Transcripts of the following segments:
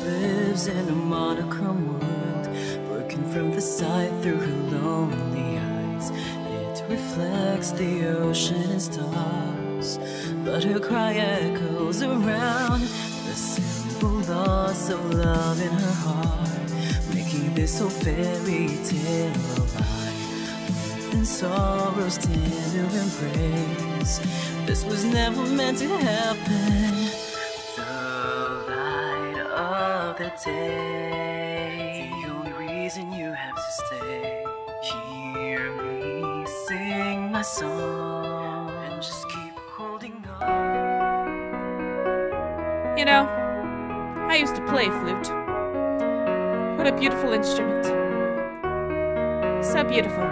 lives in a monochrome world, broken from the sight through her lonely eyes. It reflects the ocean and stars, but her cry echoes around the simple loss of love in her heart, making this whole fairy tale a lie. Mirth and sorrow's tender embrace, this was never meant to happen. The light of the day, the only reason you have to stay. Hear me sing my song and just keep holding on. You know, I used to play flute. What a beautiful instrument. So beautiful,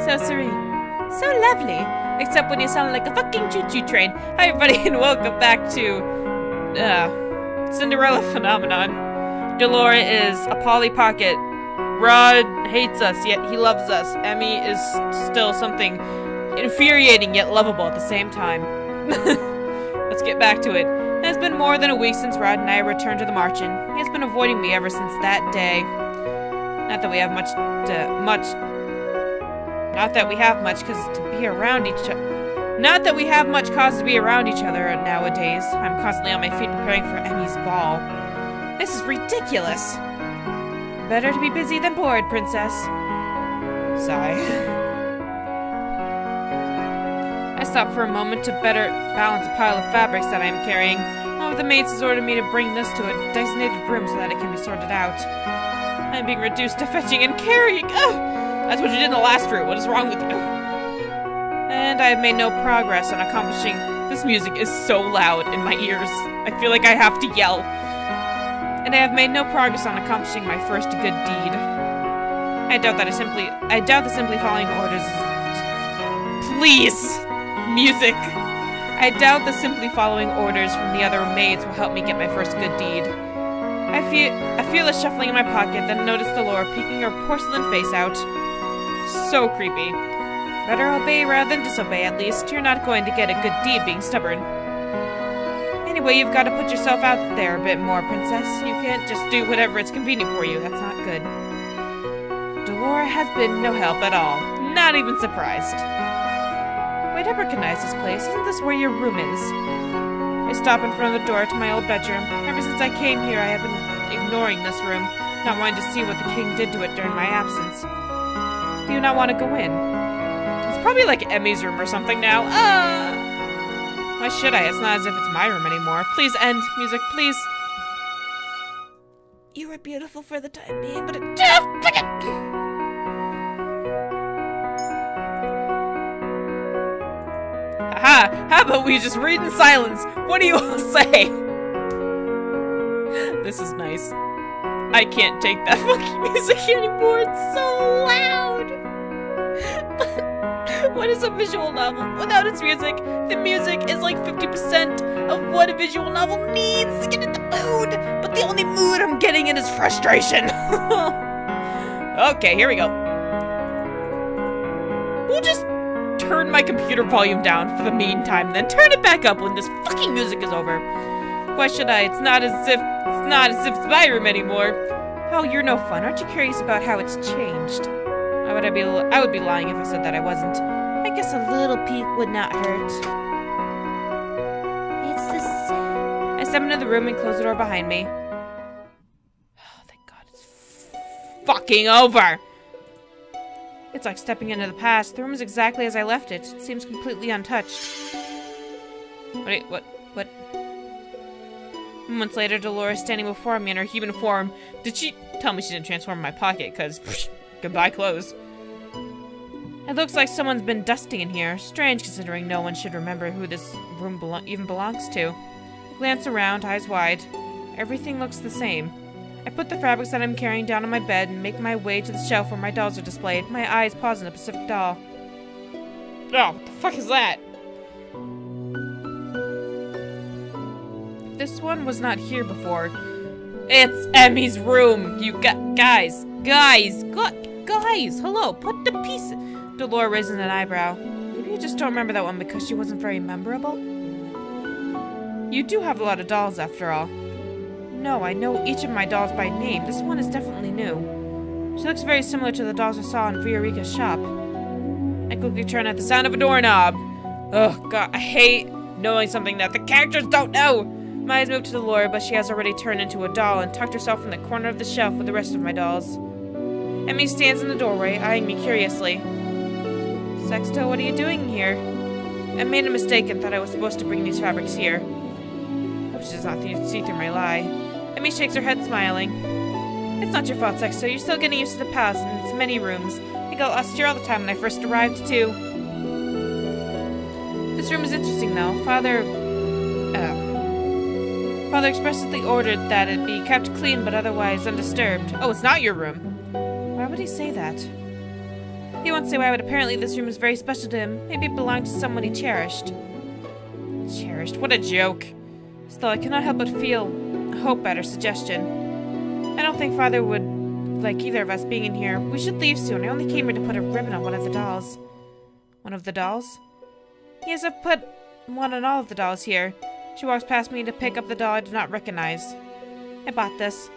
so serene, so lovely. Except when you sound like a fucking choo-choo train. Hi everybody and welcome back to Cinderella Phenomenon. Delora is a Polly Pocket. Rod hates us, yet he loves us. Emmy is still something infuriating yet lovable at the same time. Let's get back to it. It has been more than a week since Rod and I returned to the Marchen. He has been avoiding me ever since that day. Not that we have much cause to be around each other. Not that we have much cause to be around each other nowadays. I'm constantly on my feet preparing for Emmy's ball. This is ridiculous. Better to be busy than bored, princess. Sigh. I stopped for a moment to better balance a pile of fabrics that I am carrying. One of the maids has ordered me to bring this to a designated room so that it can be sorted out. I am being reduced to fetching and carrying. Ugh! That's what you did in the last route. What is wrong with you? And I have made no progress on accomplishing. This music is so loud in my ears. I feel like I have to yell. And I have made no progress on accomplishing my first good deed. I doubt the simply following orders is... Please! Music! I doubt the simply following orders from the other maids will help me get my first good deed. I feel a shuffling in my pocket, then notice Delora peeking her porcelain face out. So creepy. Better obey rather than disobey, at least. You're not going to get a good deed being stubborn. Anyway, you've got to put yourself out there a bit more, princess. You can't just do whatever is convenient for you. That's not good. Delora has been no help at all. Not even surprised. Wait, I recognize this place. Isn't this where your room is? I stop in front of the door to my old bedroom. Ever since I came here, I have been ignoring this room, not wanting to see what the king did to it during my absence. Do you not want to go in? It's probably like Emmy's room or something now. Why should I? It's not as if it's my room anymore. Please end. Music, please. You were beautiful for the time being, but it... Haha! How about we just read in silence? What do you all say? This is nice. I can't take that fucking music anymore. It's so loud. What is a visual novel without its music? The music is like 50% of what a visual novel needs to get in the mood. But the only mood I'm getting in is frustration. Okay, here we go. We'll just turn my computer volume down for the meantime, then turn it back up when this fucking music is over. Why should I? It's not as if it's my room anymore. Oh, you're no fun. Aren't you curious about how it's changed? I would be lying if I said that I wasn't. I guess a little peek would not hurt. It's the same. I step into the room and close the door behind me. Oh, thank God it's fucking over! It's like stepping into the past. The room is exactly as I left it. It seems completely untouched. Wait, what? Moments later, Delora is standing before me in her human form. Did she tell me she didn't transform in my pocket? Because, goodbye clothes. It looks like someone's been dusting in here. Strange, considering no one should remember who this room even belongs to. I glance around, eyes wide. Everything looks the same. I put the fabrics that I'm carrying down on my bed and make my way to the shelf where my dolls are displayed. My eyes pause on a specific doll. Oh, what the fuck is that? This one was not here before. It's Emmy's room! You guys, hello, put the piece. Delora raises an eyebrow. Maybe you just don't remember that one because she wasn't very memorable? You do have a lot of dolls, after all. No, I know each of my dolls by name. This one is definitely new. She looks very similar to the dolls I saw in Viorica's shop. I quickly turn at the sound of a doorknob. Oh god, I hate knowing something that the characters don't know! My eyes move to Delora, but she has already turned into a doll and tucked herself in the corner of the shelf with the rest of my dolls. Emmy stands in the doorway, eyeing me curiously. Sexto, what are you doing here? I made a mistake and thought I was supposed to bring these fabrics here. Hope she does not see through my lie. Emmy shakes her head, smiling. It's not your fault, Sexto. You're still getting used to the palace and its many rooms. I got lost here all the time when I first arrived, too. This room is interesting, though. Father expressly ordered that it be kept clean but otherwise undisturbed. Oh, it's not your room. Why would he say that? He won't say why, but apparently this room is very special to him. Maybe it belonged to someone he cherished. Cherished? What a joke. Still, I cannot help but feel hope at her suggestion. I don't think Father would like either of us being in here. We should leave soon. I only came here to put a ribbon on one of the dolls. One of the dolls? Yes, I've put one on all of the dolls here. She walks past me to pick up the doll I did not recognize. I bought this.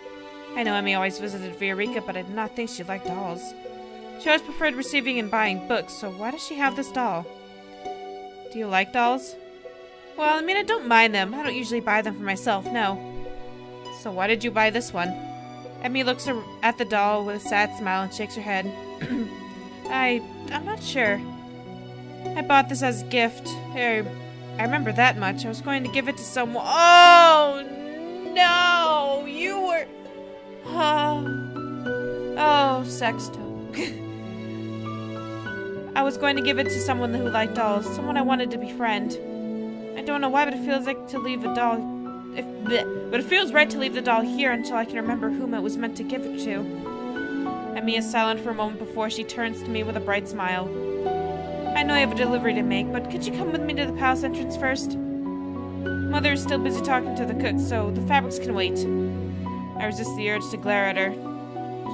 I know Emmy always visited Viorica, but I did not think she liked dolls. She always preferred receiving and buying books, so why does she have this doll? Do you like dolls? Well, I mean, I don't mind them. I don't usually buy them for myself, no. So why did you buy this one? Emmy looks at the doll with a sad smile and shakes her head. I'm not sure. I bought this as a gift. I remember that much. I was going to give it to someone. Oh, no! You were... Oh, Sexto. I was going to give it to someone who liked dolls. Someone I wanted to befriend. I don't know why, but it feels like to leave a doll... But it feels right to leave the doll here until I can remember whom it was meant to give it to. Emmy is silent for a moment before she turns to me with a bright smile. I know I have a delivery to make, but could you come with me to the palace entrance first? Mother is still busy talking to the cook, so the fabrics can wait. I resist the urge to glare at her.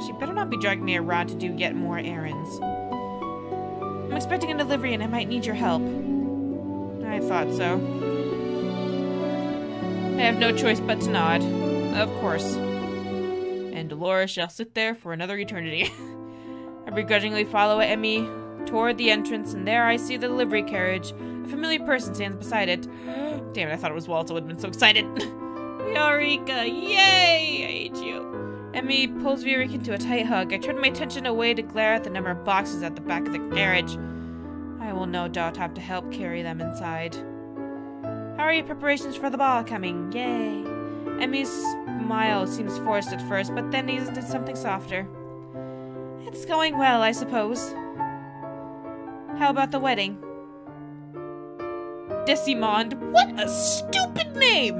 She better not be dragging me around to do yet more errands. I'm expecting a delivery and I might need your help. I thought so. I have no choice but to nod. Of course. And Delora shall sit there for another eternity. I begrudgingly follow Emmy toward the entrance, and there I see the delivery carriage. A familiar person stands beside it. Damn it, I thought it was Walt. I would have been so excited. Viorica, yay! I hate you. Emmy pulls Viorica into a tight hug. I turn my attention away to glare at the number of boxes at the back of the carriage. I will no doubt have to help carry them inside. How are your preparations for the ball coming? Yay! Emmy's smile seems forced at first, but then eases into something softer. It's going well, I suppose. How about the wedding? Decimond? What a stupid name!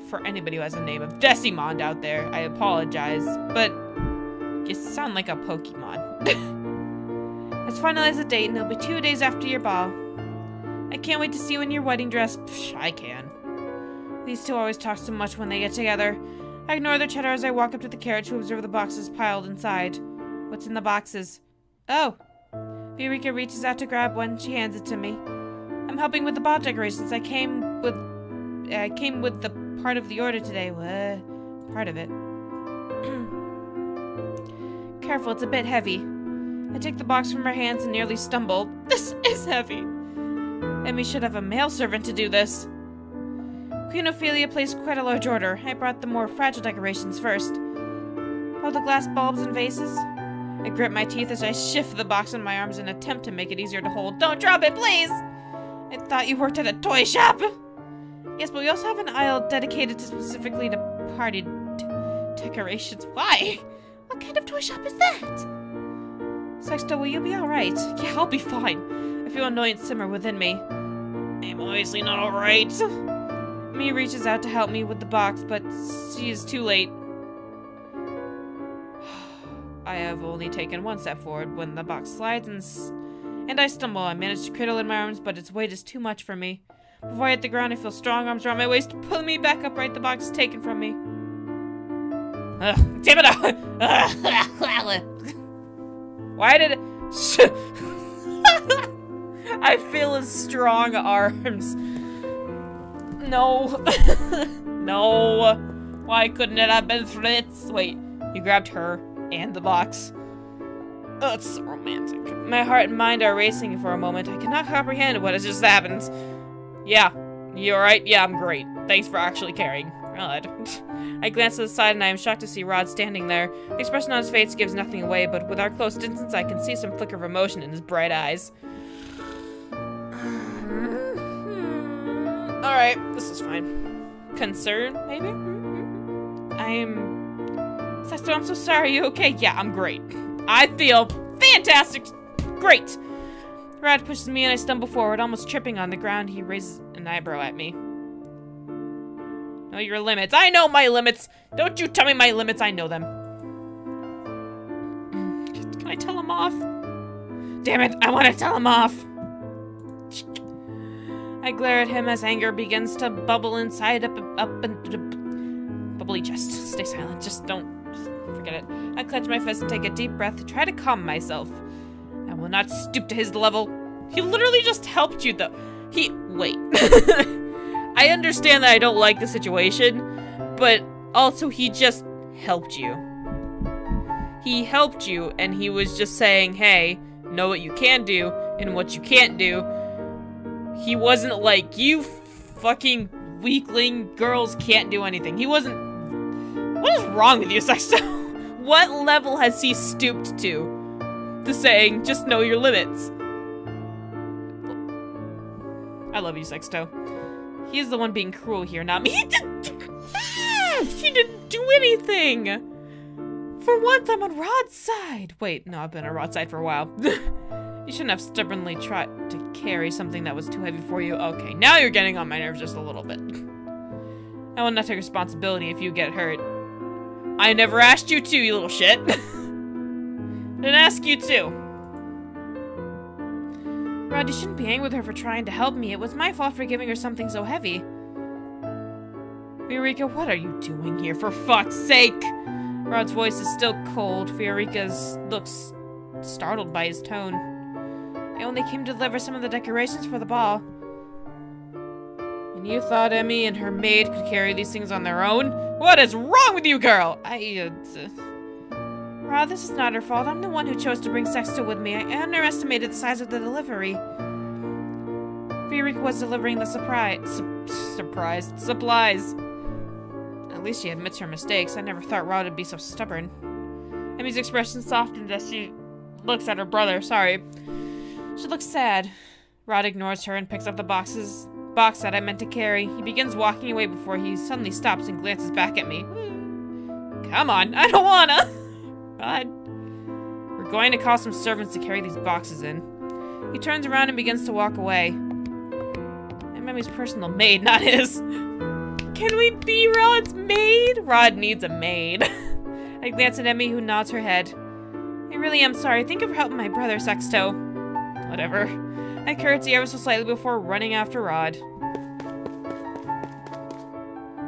For anybody who has a name of Decimond out there, I apologize, but you sound like a Pokemon. Let's finalize the date, and it'll be 2 days after your ball. I can't wait to see you in your wedding dress. Psh, I can. These two always talk so much when they get together. I ignore their chatter as I walk up to the carriage to observe the boxes piled inside. What's in the boxes? Oh! Viorica reaches out to grab one. She hands it to me. I'm helping with the ball decorations. I came with the part of the order today. What? Part of it. Careful, it's a bit heavy. I take the box from her hands and nearly stumble. This is heavy. Emmy should have a male servant to do this. Queen Ophelia placed quite a large order. I brought the more fragile decorations first. All the glass bulbs and vases. I grip my teeth as I shift the box in my arms in an attempt to make it easier to hold. Don't drop it, please! I thought you worked at a toy shop! Yes, but we also have an aisle dedicated specifically to party decorations. Why? What kind of toy shop is that? Sexto, will you be alright? Yeah, I'll be fine. I feel annoyance simmer within me. I'm obviously not alright. Mia reaches out to help me with the box, but she is too late. I have only taken one step forward when the box slides and I stumble. I manage to cradle it in my arms, but its weight is too much for me. Before I hit the ground, I feel strong arms around my waist, pulling me back upright. The box is taken from me. Damn it! Why did it... I feel his strong arms. No. No. Why couldn't it have been Fritz? Wait, you grabbed her and the box. Oh, it's so romantic. My heart and mind are racing for a moment. I cannot comprehend what has just happened. Yeah, you alright? Yeah, I'm great. Thanks for actually caring. Rod. I glance to the side and I am shocked to see Rod standing there. The expression on his face gives nothing away, but with our close distance I can see some flicker of emotion in his bright eyes. Alright, this is fine. Concern, maybe? Sexto, I'm so sorry. You okay? Yeah, I'm great. I feel fantastic. Great. Rod pushes me and I stumble forward, almost tripping on the ground. He raises an eyebrow at me. Know your limits. I know my limits. Don't you tell me my limits. I know them. Can I tell him off? Damn it. I want to tell him off. I glare at him as anger begins to bubble inside up and bubbly chest. Stay silent. Just forget it. I clench my fist and take a deep breath to try to calm myself. I will not stoop to his level. He literally just helped you though. Wait. I understand that I don't like the situation, but also he just helped you. He helped you and he was just saying, hey, know what you can do and what you can't do. He wasn't like, you fucking weakling girls can't do anything. He wasn't... What is wrong with you, Sexto? What level has he stooped to saying, just know your limits? I love you, Sexto. He is the one being cruel here, not me. He didn't do anything! For once, I'm on Rod's side. Wait, no, I've been on Rod's side for a while. You shouldn't have stubbornly tried to carry something that was too heavy for you. Okay, now you're getting on my nerves just a little bit. I will not take responsibility if you get hurt. I never asked you to, you little shit. Didn't ask you to. Rod, you shouldn't be angry with her for trying to help me. It was my fault for giving her something so heavy. Fiorika, what are you doing here, for fuck's sake? Rod's voice is still cold. Fiorika looks startled by his tone. I only came to deliver some of the decorations for the ball. And you thought Emmy and her maid could carry these things on their own? What is wrong with you, girl? Rod, this is not her fault. I'm the one who chose to bring Sexto with me. I underestimated the size of the delivery. Fiorika was delivering the supplies. At least she admits her mistakes. I never thought Rod would be so stubborn. Emmy's expression softened as she looks at her brother. Sorry. She looks sad. Rod ignores her and picks up the box that I meant to carry. He begins walking away before he suddenly stops and glances back at me. Come on, I don't wanna! Rod. We're going to call some servants to carry these boxes in. He turns around and begins to walk away. I'm Emmy's personal maid, not his. Can we be Rod's maid? Rod needs a maid. I glance at Emmy, who nods her head. I really am sorry. Thank you for helping my brother, Sexto. Whatever. I curtsy ever so slightly before running after Rod.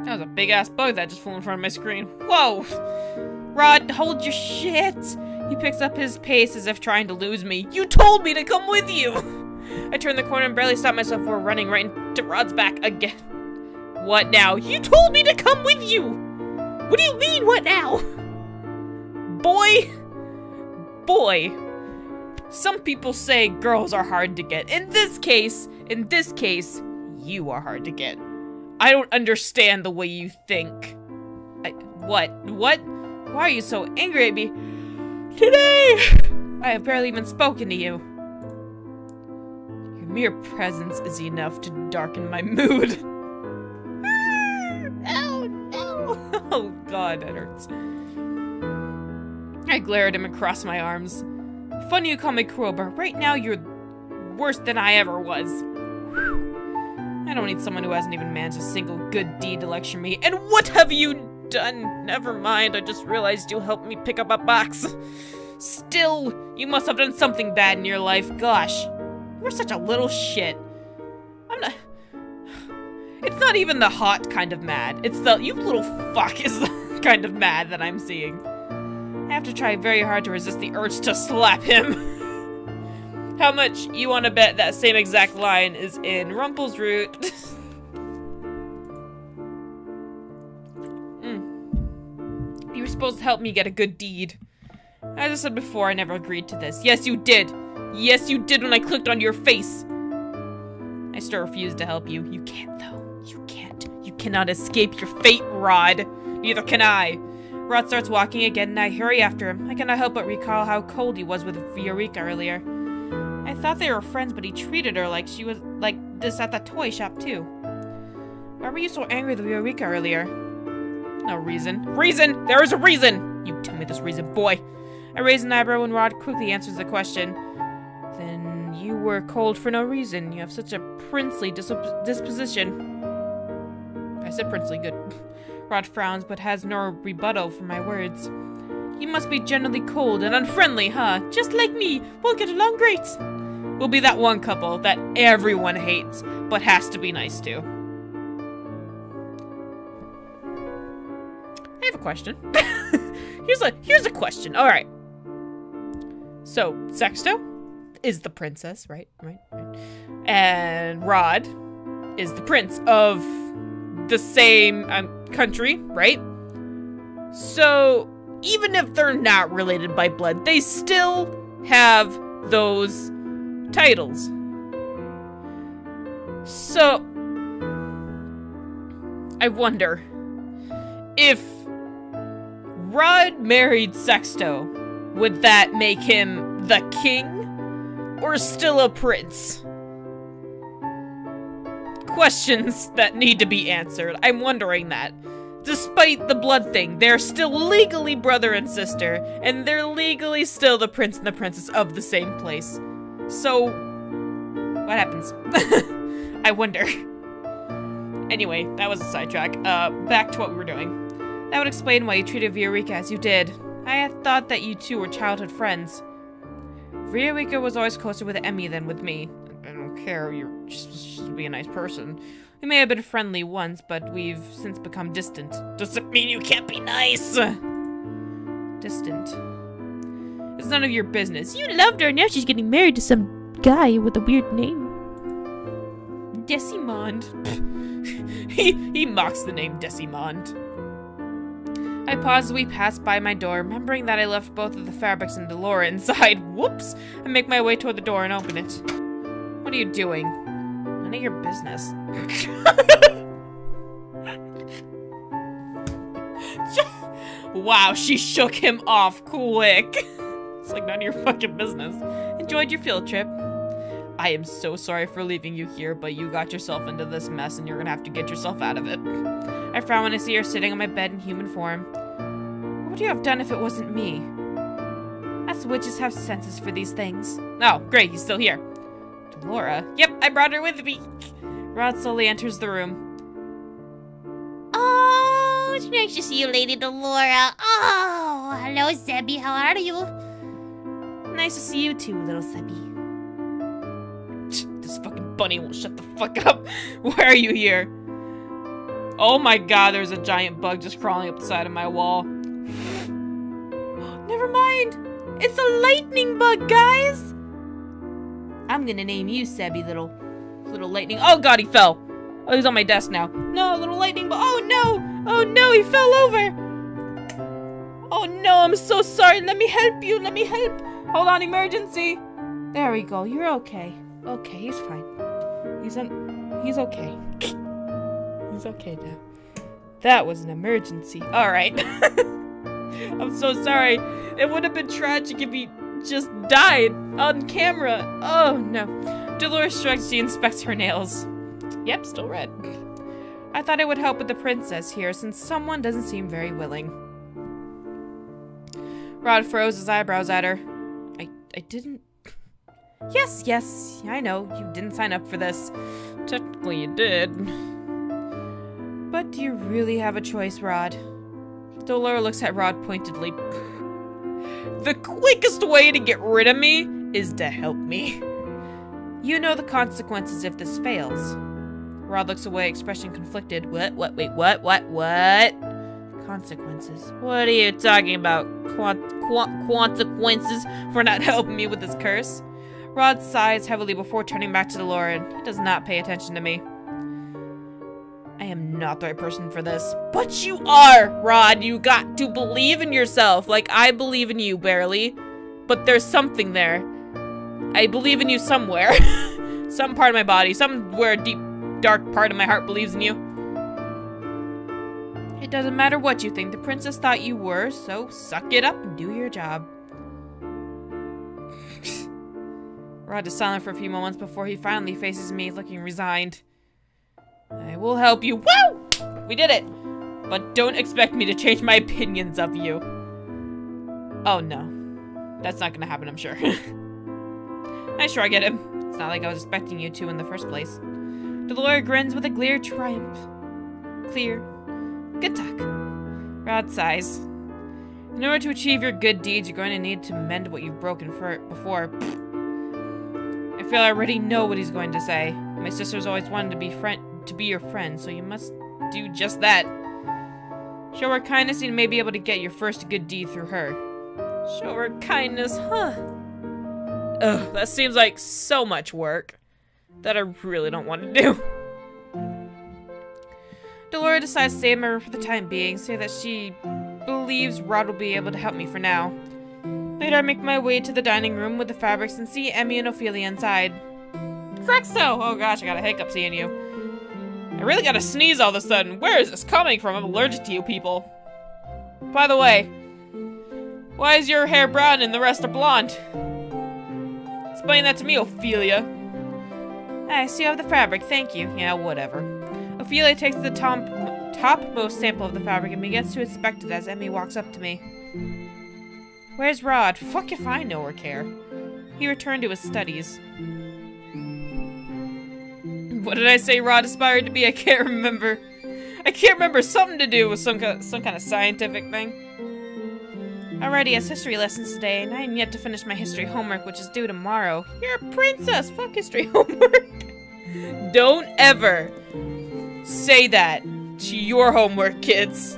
That was a big-ass bug that just flew in front of my screen. Whoa! Rod, hold your shit! He picks up his pace as if trying to lose me. You told me to come with you! I turn the corner and barely stop myself before running right into Rod's back again. What now? You told me to come with you! What do you mean, what now? Boy! Some people say girls are hard to get. In this case, you are hard to get. I don't understand the way you think. What? Why are you so angry at me today? I have barely even spoken to you. Your mere presence is enough to darken my mood. Oh no! Oh god, that hurts. I glare at him and cross my arms. Funny you call me cruel, but right now you're worse than I ever was. I don't need someone who hasn't even managed a single good deed to lecture me. And what have you done? Never mind, I just realized you helped me pick up a box. Still, you must have done something bad in your life. Gosh, you're such a little shit. It's not even the hot kind of mad. It's the you little fuck is the kind of mad that I'm seeing. I have to try very hard to resist the urge to slap him. How much you want to bet that same exact line is in Rumple's Root? supposed to help me get a good deed. As I said before, I never agreed to this. Yes, you did. Yes, you did when I clicked on your face. I still refuse to help you. You can't, though. You can't. You cannot escape your fate, Rod. Neither can I. Rod starts walking again, and I hurry after him. I cannot help but recall how cold he was with Eureka earlier. I thought they were friends, but he treated her like she was like this at the toy shop, too. Why were you so angry with Eureka earlier? No reason. Reason! There is a reason! You tell me this reason, boy. I raise an eyebrow when Rod quickly answers the question. Then you were cold for no reason. You have such a princely disposition. I said princely, good. Rod frowns, but has no rebuttal for my words. You must be generally cold and unfriendly, huh? Just like me. We'll get along great. We'll be that one couple that everyone hates, but has to be nice to. I have a question. Here's a question. All right. So Sexto is the princess, right? And Rod is the prince of the same country, right? So even if they're not related by blood, they still have those titles. So I wonder if Rod married Sexto, would that make him the king or still a prince? Questions that need to be answered. I'm wondering that. Despite the blood thing, they're still legally brother and sister, and they're legally still the prince and the princess of the same place. So, what happens? I wonder. Anyway, that was a sidetrack. Back to what we were doing. That would explain why you treated Eureka as you did. I had thought that you two were childhood friends. Eureka was always closer with Emmy than with me. I don't care, you're just be a nice person. We may have been friendly once, but we've since become distant. Doesn't mean you can't be nice! Distant. It's none of your business. You loved her, now she's getting married to some guy with a weird name. Decimond. he mocks the name Decimond. I pause as we pass by my door, remembering that I left both of the fabrics and Delora inside. Whoops! I make my way toward the door and open it. What are you doing? None of your business. Wow, she shook him off quick. It's like none of your fucking business. Enjoyed your field trip. I am so sorry for leaving you here, but you got yourself into this mess and you're gonna have to get yourself out of it. I frown when I see her sitting on my bed in human form. What would you have done if it wasn't me? Us witches have senses for these things. Oh, great, he's still here. Delora? Yep, I brought her with me. Rod slowly enters the room. Oh, it's nice to see you, Lady Delora. Oh, hello, Zebby. How are you? Nice to see you too, little Zebby. This fucking bunny won't shut the fuck up. Why are you here? Oh my god, there's a giant bug just crawling up the side of my wall. Never mind. It's a lightning bug, guys. I'm gonna name you Sebby, little lightning. Oh god, he fell. Oh, he's on my desk now. No, little lightning bug. Oh no! Oh no, he fell over. Oh no, I'm so sorry. Let me help you. Let me help. Hold on, emergency. There we go. You're okay. Okay, he's fine. He's okay. He's okay now. That was an emergency. Alright. I'm so sorry. It would have been tragic if he just died on camera. Oh no. Dolores shrugs. She inspects her nails. Yep, still red. I thought it would help with the princess here since someone doesn't seem very willing. Rod froze his eyebrows at her. I didn't... Yes, I know. You didn't sign up for this. Technically you did. But do you really have a choice, Rod? Dolores looks at Rod pointedly. The quickest way to get rid of me is to help me. You know the consequences if this fails. Rod looks away, expression conflicted. What? Wait, what? Consequences? What are you talking about? Consequences for not helping me with this curse? Rod sighs heavily before turning back to Dolores. He does not pay attention to me. I am not the right person for this. But you are, Rod. You got to believe in yourself. Like, I believe in you, barely. But there's something there. I believe in you somewhere. Some part of my body, somewhere deep, dark part of my heart believes in you. It doesn't matter what you think. The princess thought you were, so suck it up and do your job. Rod is silent for a few moments before he finally faces me, looking resigned. I will help you. Woo! We did it! But don't expect me to change my opinions of you. Oh no. That's not gonna happen, I'm sure. I shrug at him. It's not like I was expecting you to in the first place. The lawyer grins with a clear triumph. Clear. Good talk. Rod sighs. In order to achieve your good deeds, you're going to need to mend what you've broken before. I feel I already know what he's going to say. My sister's always wanted to be your friend, so you must do just that. Show her kindness and you may be able to get your first good deed through her. Show her kindness, huh? Ugh, that seems like so much work that I really don't want to do. Delora decides to stay in my room for the time being, saying that she believes Rod will be able to help me for now. Later, I make my way to the dining room with the fabrics and see Emmy and Ophelia inside. Sexto! Oh gosh, I got a hiccup seeing you. I really gotta sneeze all of a sudden. Where is this coming from? I'm allergic to you people. By the way, why is your hair brown and the rest are blonde? Explain that to me, Ophelia. I see you have the fabric, thank you. Yeah, whatever. Ophelia takes the topmost sample of the fabric and begins to inspect it as Emmy walks up to me. Where's Rod? Fuck if I know or care. He returned to his studies. What did I say Rod aspired to be? I can't remember. I can't remember. Something to do with some kind of scientific thing. Alrighty, has history lessons today, and I am yet to finish my history homework, which is due tomorrow. You're a princess! Fuck history homework! Don't ever say that to your homework, kids.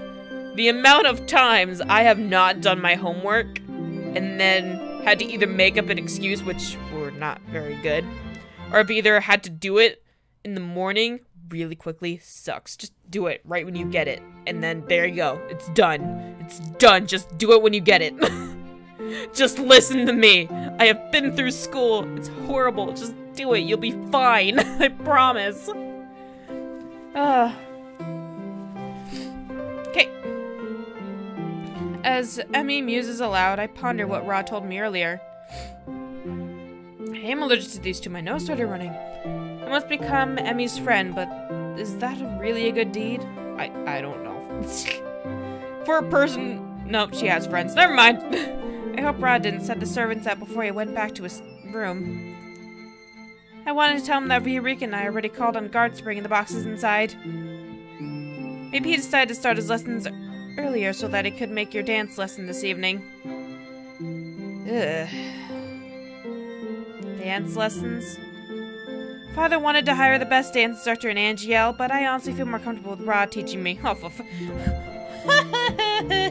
The amount of times I have not done my homework, and then had to either make up an excuse, which were not very good, or I've either had to do it in the morning really quickly, sucks. Just do it right when you get it. And then there you go. It's done. It's done. Just do it when you get it. Just listen to me. I have been through school. It's horrible. Just do it. You'll be fine. I promise. Okay. As Emmy muses aloud, I ponder what Rod told me earlier. I am allergic to these two. My nose started running. I must become Emmy's friend, but is that really a good deed? I don't know. For a person... Nope, she has friends. Never mind. I hope Rod didn't set the servants out before he went back to his room. I wanted to tell him that Eureka and I already called on guards to bring in the boxes inside. Maybe he decided to start his lessons earlier so that he could make your dance lesson this evening. Ugh. Dance lessons? Father wanted to hire the best dance instructor in Angiel, but I honestly feel more comfortable with Rod teaching me. Oh,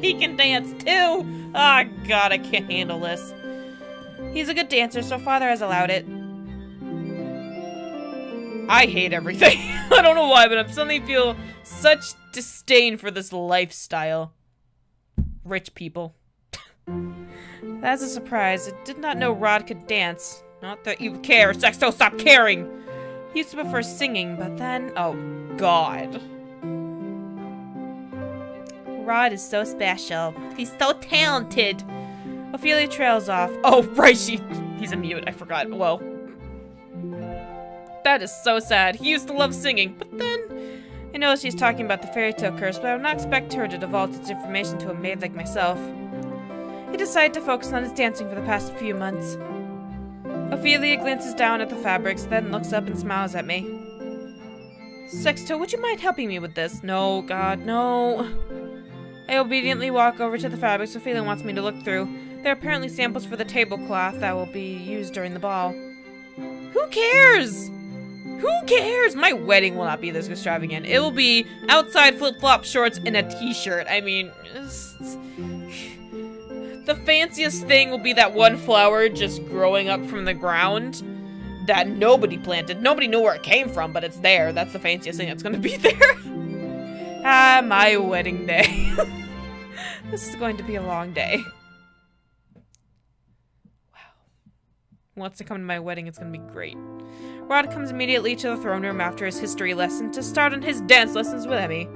he can dance too! Oh god, I can't handle this. He's a good dancer, so Father has allowed it. I hate everything. I don't know why, but I suddenly feel such disdain for this lifestyle. Rich people. That's a surprise. I did not know Rod could dance. Not that you care, Sexto, stop caring! He used to prefer singing, but then... Oh, God. Rod is so special. He's so talented. Ophelia trails off. Oh, right, he's a mute. I forgot. Well. That is so sad. He used to love singing, but then... I know she's talking about the fairy tale curse, but I would not expect her to divulge its information to a maid like myself. He decided to focus on his dancing for the past few months. Ophelia glances down at the fabrics, then looks up and smiles at me. Sexto, would you mind helping me with this? No, God, no. I obediently walk over to the fabrics Ophelia wants me to look through. They're apparently samples for the tablecloth that will be used during the ball. Who cares? Who cares? My wedding will not be this extravagant. It will be outside flip-flop shorts and a t-shirt. I mean... The fanciest thing will be that one flower just growing up from the ground that nobody planted. Nobody knew where it came from, but it's there. That's the fanciest thing that's gonna be there. Ah, my wedding day. This is going to be a long day. Wow. Who wants to come to my wedding? It's going to be great. Rod comes immediately to the throne room after his history lesson to start on his dance lessons with Emmy.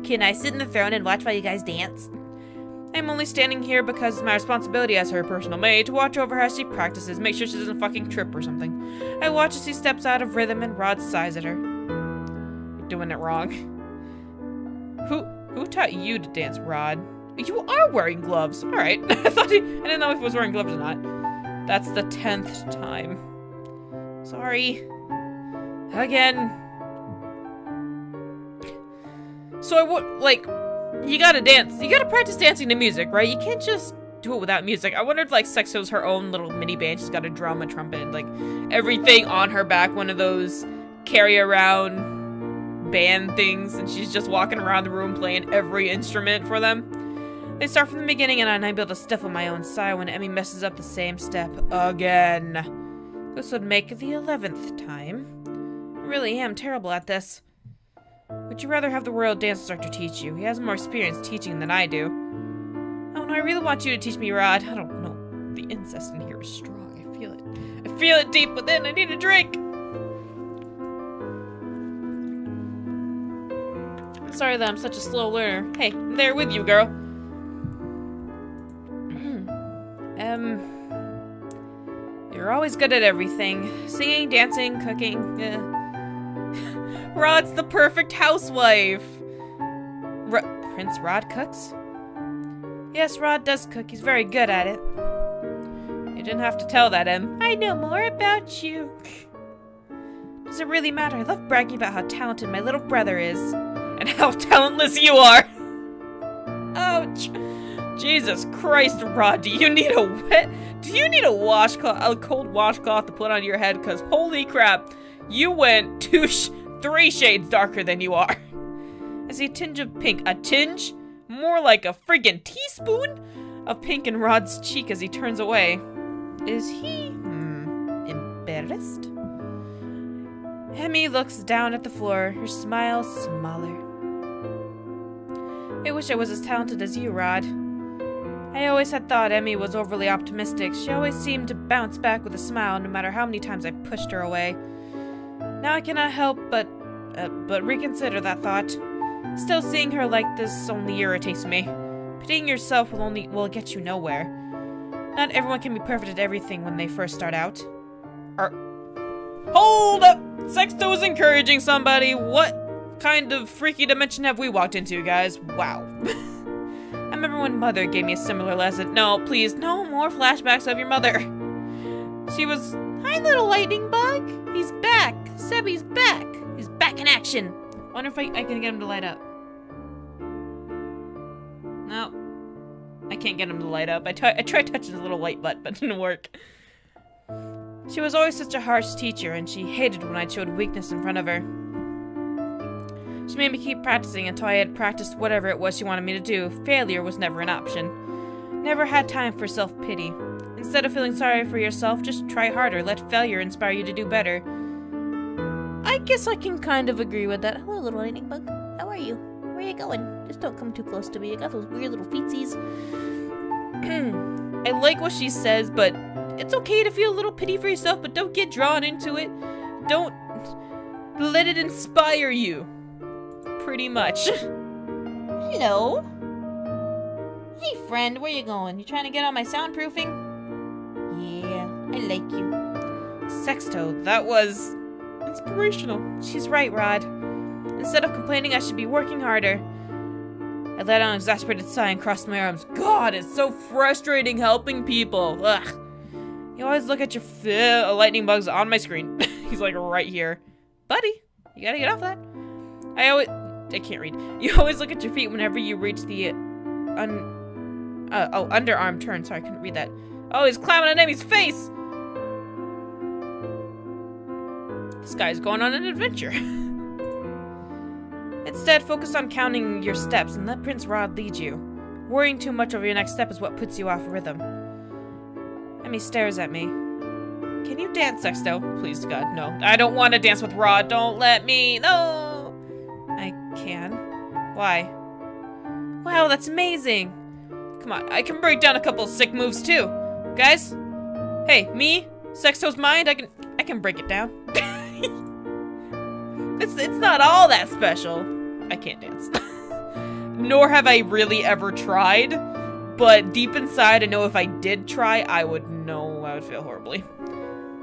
Can I sit in the throne and watch while you guys dance? I'm only standing here because it's my responsibility as her personal maid to watch over her as she practices, make sure she doesn't fucking trip or something. I watch as she steps out of rhythm and Rod sighs at her. You're doing it wrong. Who taught you to dance, Rod? You are wearing gloves. Alright. I didn't know if he was wearing gloves or not. That's the 10th time. Sorry. Again. So you gotta dance. You gotta practice dancing to music, right? You can't just do it without music. I wondered, like, Sexto's her own little mini band. She's got a drum, a trumpet, like, everything on her back. One of those carry-around band things, and she's just walking around the room playing every instrument for them. They start from the beginning, and I'm able to stifle my own sigh when Emmy messes up the same step again. This would make the 11th time. I really am terrible at this. Would you rather have the royal dance instructor teach you? He has more experience teaching than I do. Oh no, I really want you to teach me, Rod. I don't know. The incest in here is strong. I feel it. I feel it deep within. I need a drink. I'm sorry that I'm such a slow learner. Hey, I'm there with you, girl. You're always good at everything. Singing, dancing, cooking. Rod's the perfect housewife. Prince Rod cooks? Yes, Rod does cook. He's very good at it. You didn't have to tell that, Em. I know more about you. Does it really matter? I love bragging about how talented my little brother is. And how talentless you are. Ouch. Jesus Christ, Rod, do you need a washcloth, a cold washcloth to put on your head? Because holy crap, you went 3 shades darker than you are. I see a tinge of pink. A tinge? More like a friggin' teaspoon of pink in Rod's cheek as he turns away. Is he, embarrassed? Emmy looks down at the floor, her smile smaller. I wish I was as talented as you, Rod. I always had thought Emmy was overly optimistic. She always seemed to bounce back with a smile no matter how many times I pushed her away. Now I cannot help but reconsider that thought. Still, seeing her like this only irritates me. Pitying yourself will get you nowhere. Not everyone can be perfect at everything when they first start out. Hold up! Sexto is encouraging somebody. What kind of freaky dimension have we walked into, guys? Wow. I remember when Mother gave me a similar lesson. No, please, no more flashbacks of your mother. She was, hi little lightning bug. He's back. Sebby's back. He's back in action. Wonder if I can get him to light up. No. I can't get him to light up. I tried touching his little white butt, but it didn't work. She was always such a harsh teacher, and she hated when I showed weakness in front of her. She made me keep practicing until I had practiced whatever it was she wanted me to do. Failure was never an option. Never had time for self-pity. Instead of feeling sorry for yourself, just try harder. Let failure inspire you to do better. I guess I can kind of agree with that. Hello, little lightning bug. How are you? Where are you going? Just don't come too close to me. You got those weird little feetsies. I like what she says, but it's okay to feel a little pity for yourself, but don't get drawn into it. Don't let it inspire you. Pretty much. Hello? Hey, friend, where you going? You trying to get on my soundproofing? Yeah, I like you. Sexto, that was inspirational. She's right, Rod. Instead of complaining, I should be working harder. I let out an exasperated sigh and crossed my arms. God, it's so frustrating helping people. Ugh. You always look at your a lightning bug's on my screen. He's like right here. Buddy, you gotta get off that. I can't read. You always look at your feet whenever you reach the underarm turn. Sorry, I couldn't read that. Oh, he's climbing on Emmy's face. This guy's going on an adventure. Instead, focus on counting your steps and let Prince Rod lead you. Worrying too much over your next step is what puts you off rhythm. Emmy stares at me. Can you dance, Sexto? Please, God, no. I don't want to dance with Rod. Don't let me. No! I can. Why? Wow, that's amazing! Come on, I can break down a couple of sick moves too. Guys? Hey, me? Sexto's mind? I can break it down. It's not all that special. I can't dance. Nor have I really ever tried. But deep inside, I know if I did try, I would feel horribly.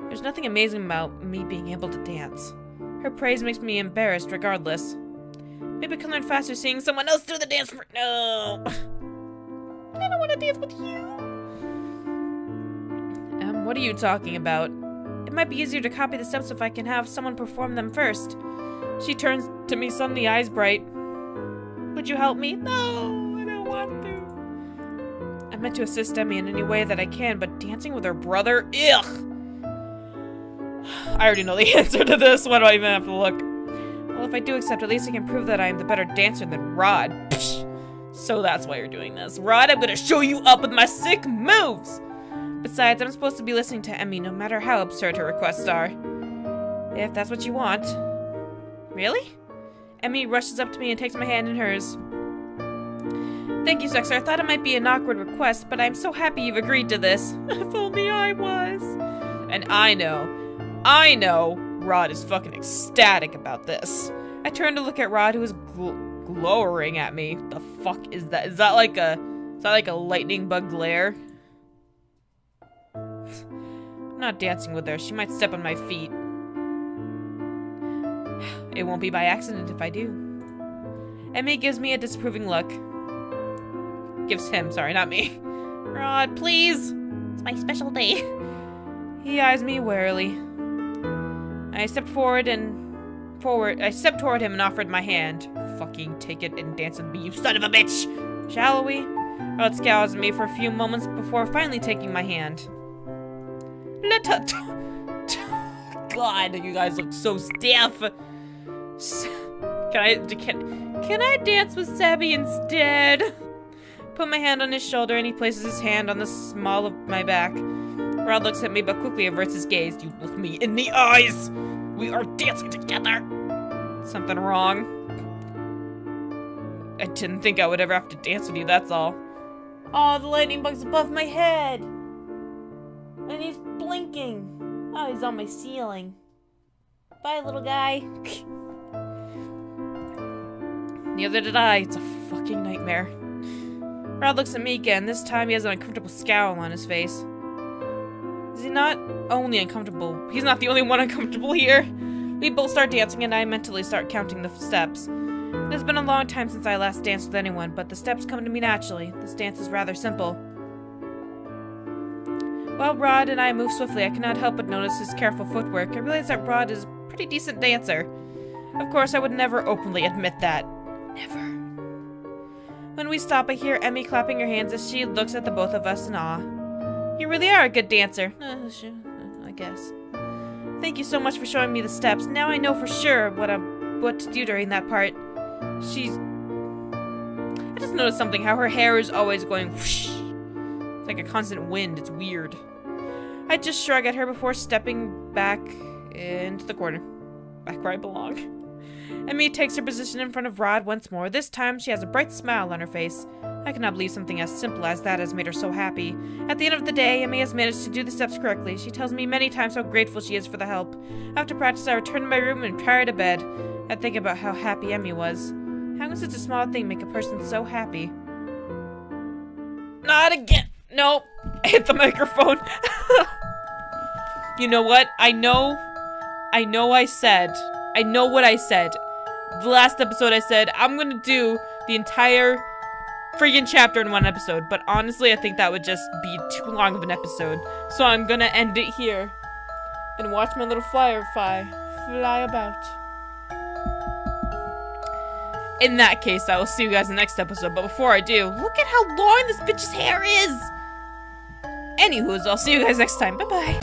There's nothing amazing about me being able to dance. Her praise makes me embarrassed regardless. Maybe I can learn faster seeing someone else do the dance for— No! I don't want to dance with you! What are you talking about? It might be easier to copy the steps if I can have someone perform them first. She turns to me, suddenly eyes bright. Would you help me? No, I don't want to. I meant to assist Emmy in any way that I can, but dancing with her brother? Ugh! I already know the answer to this. Why do I even have to look? Well, if I do accept, at least I can prove that I am the better dancer than Rod. Psh. So that's why you're doing this. Rod, I'm gonna show you up with my sick moves! Besides, I'm supposed to be listening to Emmy no matter how absurd her requests are. If that's what you want. Really? Emmy rushes up to me and takes my hand in hers. Thank you, Sexer. I thought it might be an awkward request, but I'm so happy you've agreed to this. If only I was. And I know, Rod is fucking ecstatic about this. I turn to look at Rod, who is glowering at me. The fuck is that? Is that like a lightning bug glare? I'm not dancing with her. She might step on my feet. It won't be by accident if I do. Emmy gives me a disapproving look. Gives him, sorry, not me. Rod, please. It's my special day. He eyes me warily. I stepped toward him and offered my hand. Fucking take it and dance with me, you son of a bitch! Shall we? Rod scowls at me for a few moments before finally taking my hand. Let her— God, you guys look so stiff. Can I dance with Sebby instead? Put my hand on his shoulder and he places his hand on the small of my back. Rod looks at me but quickly averts his gaze. You look me in the eyes! We are dancing together! Something wrong? I didn't think I would ever have to dance with you, that's all. Oh, the lightning bug's above my head! And he's blinking. Oh, he's on my ceiling. Bye, little guy. Neither did I. It's a fucking nightmare. Rod looks at me again. This time he has an uncomfortable scowl on his face. Is he not only uncomfortable? He's not the only one uncomfortable here. We both start dancing and I mentally start counting the steps. It has been a long time since I last danced with anyone, but the steps come to me naturally. This dance is rather simple. While Rod and I move swiftly, I cannot help but notice his careful footwork. I realize that Rod is a pretty decent dancer. Of course, I would never openly admit that. Never. When we stop, I hear Emmy clapping her hands as she looks at the both of us in awe. You really are a good dancer. I guess. Thank you so much for showing me the steps. Now I know for sure what to do during that part. I just noticed something, how her hair is always going whoosh. It's like a constant wind. It's weird. I just shrug at her before stepping back into the corner. Back where I belong. Emmy takes her position in front of Rod once more. This time she has a bright smile on her face. I cannot believe something as simple as that has made her so happy. At the end of the day, Emmy has managed to do the steps correctly. She tells me many times how grateful she is for the help. After practice, I return to my room and retire to bed. I think about how happy Emmy was. How can such a small thing make a person so happy? Not again! Nope. I hit the microphone. You know what? I know what I said. The last episode I said, I'm gonna do the entire freaking chapter in one episode. But honestly, I think that would just be too long of an episode. So I'm gonna end it here. And watch my little firefly fly about. In that case, I will see you guys in the next episode. But before I do, look at how long this bitch's hair is! Anywho, I'll see you guys next time. Bye-bye.